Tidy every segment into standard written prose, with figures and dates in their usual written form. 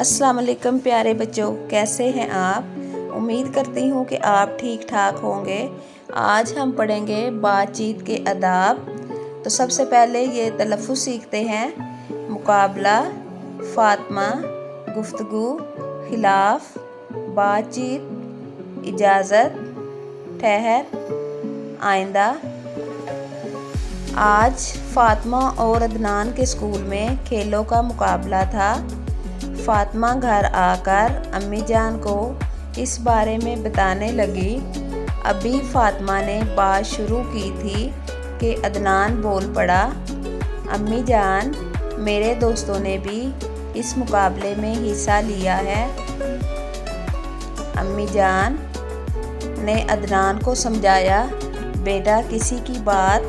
अस्सलाम वालेकुम प्यारे बच्चों, कैसे हैं आप। उम्मीद करती हूँ कि आप ठीक ठाक होंगे। आज हम पढ़ेंगे बातचीत के आदाब। तो सबसे पहले ये तलफ़्फ़ुज़ सीखते हैं। मुकाबला, फ़ातिमा, गुफ्तगू, खिलाफ, बातचीत, इजाज़त, ठहर, आइंदा। आज फ़ातिमा और अदनान के स्कूल में खेलों का मुकाबला था। फ़ातिमा घर आकर अम्मी जान को इस बारे में बताने लगी। अभी फ़ातिमा ने बात शुरू की थी कि अदनान बोल पड़ा, अम्मी जान, मेरे दोस्तों ने भी इस मुकाबले में हिस्सा लिया है। अम्मी जान ने अदनान को समझाया, बेटा किसी की बात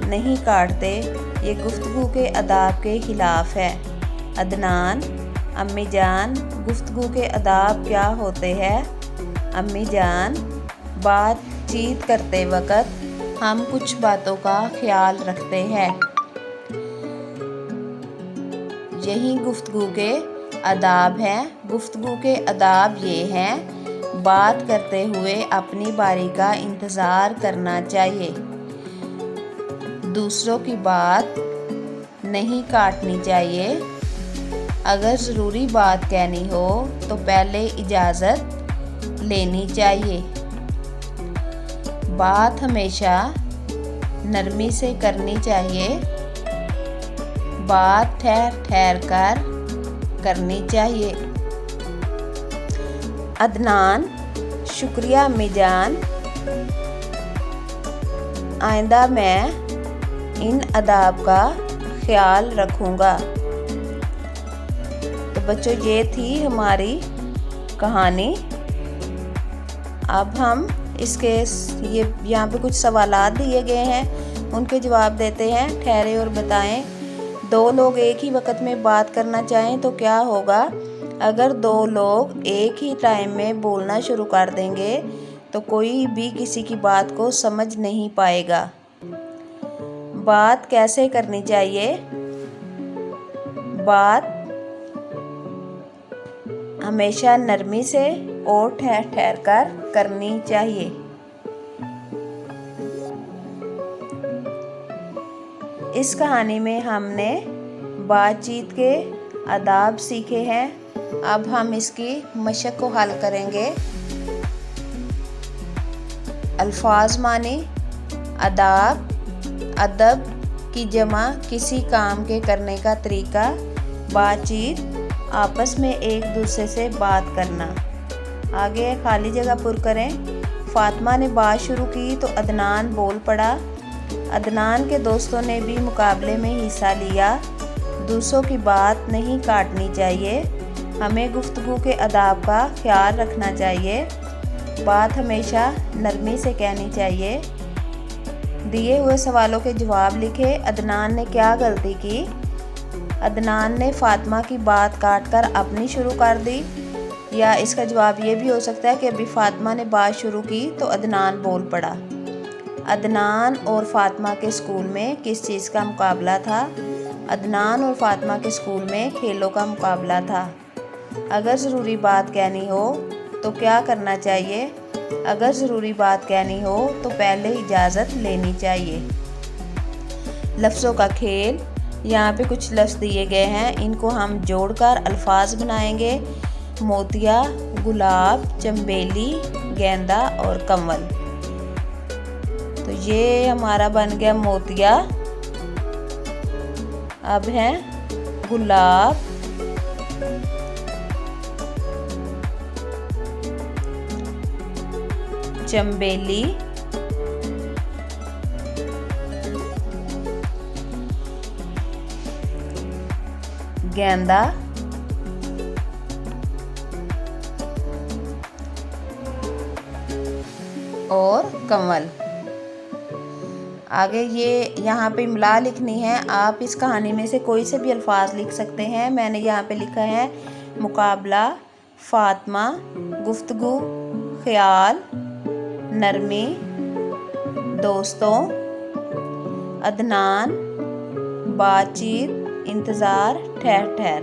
नहीं काटते, ये गुफ्तगू के आदाब के ख़िलाफ़ है। अदनान, अम्मी जान, गुफ्तगू के आदाब क्या होते हैं? अम्मी जान, बातचीत करते वक़्त हम कुछ बातों का ख्याल रखते हैं, यही गुफ्तगू के आदाब हैं। गुफ्तगू के आदाब ये हैं, बात करते हुए अपनी बारी का इंतज़ार करना चाहिए, दूसरों की बात नहीं काटनी चाहिए, अगर ज़रूरी बात कहनी हो तो पहले इजाज़त लेनी चाहिए, बात हमेशा नरमी से करनी चाहिए, बात ठहर ठहर कर करनी चाहिए। अदनान, शुक्रिया अम्मी जान, आइंदा मैं इन आदाब का ख्याल रखूँगा। तो बच्चों, ये थी हमारी कहानी। अब हम इसके ये यहाँ पे कुछ सवालात दिए गए हैं, उनके जवाब देते हैं। ठहरे और बताएं। दो लोग एक ही वक्त में बात करना चाहें तो क्या होगा? अगर दो लोग एक ही टाइम में बोलना शुरू कर देंगे तो कोई भी किसी की बात को समझ नहीं पाएगा। बात कैसे करनी चाहिए? बात हमेशा नरमी से और ठहर ठहर कर करनी चाहिए। इस कहानी में हमने बातचीत के आदाब सीखे हैं। अब हम इसकी मशक को हल करेंगे। अल्फाज मानी, आदाब, अदब की जमा किसी काम के करने का तरीका, बातचीत, आपस में एक दूसरे से बात करना। आगे खाली जगह पुर करें। फ़ातिमा ने बात शुरू की तो अदनान बोल पड़ा। अदनान के दोस्तों ने भी मुकाबले में हिस्सा लिया। दूसरों की बात नहीं काटनी चाहिए, हमें गुफ्तगू के आदाब का ख्याल रखना चाहिए, बात हमेशा नरमी से कहनी चाहिए। दिए हुए सवालों के जवाब लिखे। अदनान ने क्या गलती की? अदनान ने फ़ातिमा की बात काटकर अपनी शुरू कर दी। या इसका जवाब ये भी हो सकता है कि अभी फ़ातिमा ने बात शुरू की तो अदनान बोल पड़ा। अदनान और फ़ातिमा के स्कूल में किस चीज़ का मुकाबला था? अदनान और फ़ातिमा के स्कूल में खेलों का मुकाबला था। अगर ज़रूरी बात कहनी हो तो क्या करना चाहिए? अगर ज़रूरी बात कहनी हो तो पहले इजाज़त लेनी चाहिए। लफ्ज़ों का खेल। यहाँ पे कुछ लफ्ज़ दिए गए हैं, इनको हम जोड़कर अल्फाज बनाएंगे। मोतिया, गुलाब, चंबेली, गेंदा और कमल। तो ये हमारा बन गया मोतिया। अब है गुलाब, चंबेली, गेंदा और कमल। आगे ये यहाँ पे इमला लिखनी है। आप इस कहानी में से कोई से भी अल्फाज लिख सकते हैं। मैंने यहाँ पे लिखा है मुकाबला, फ़ातिमा, गुफ्तगू, ख्याल, नरमी, दोस्तों, अदनान, बातचीत, इंतज़ार, ठहर ठहर।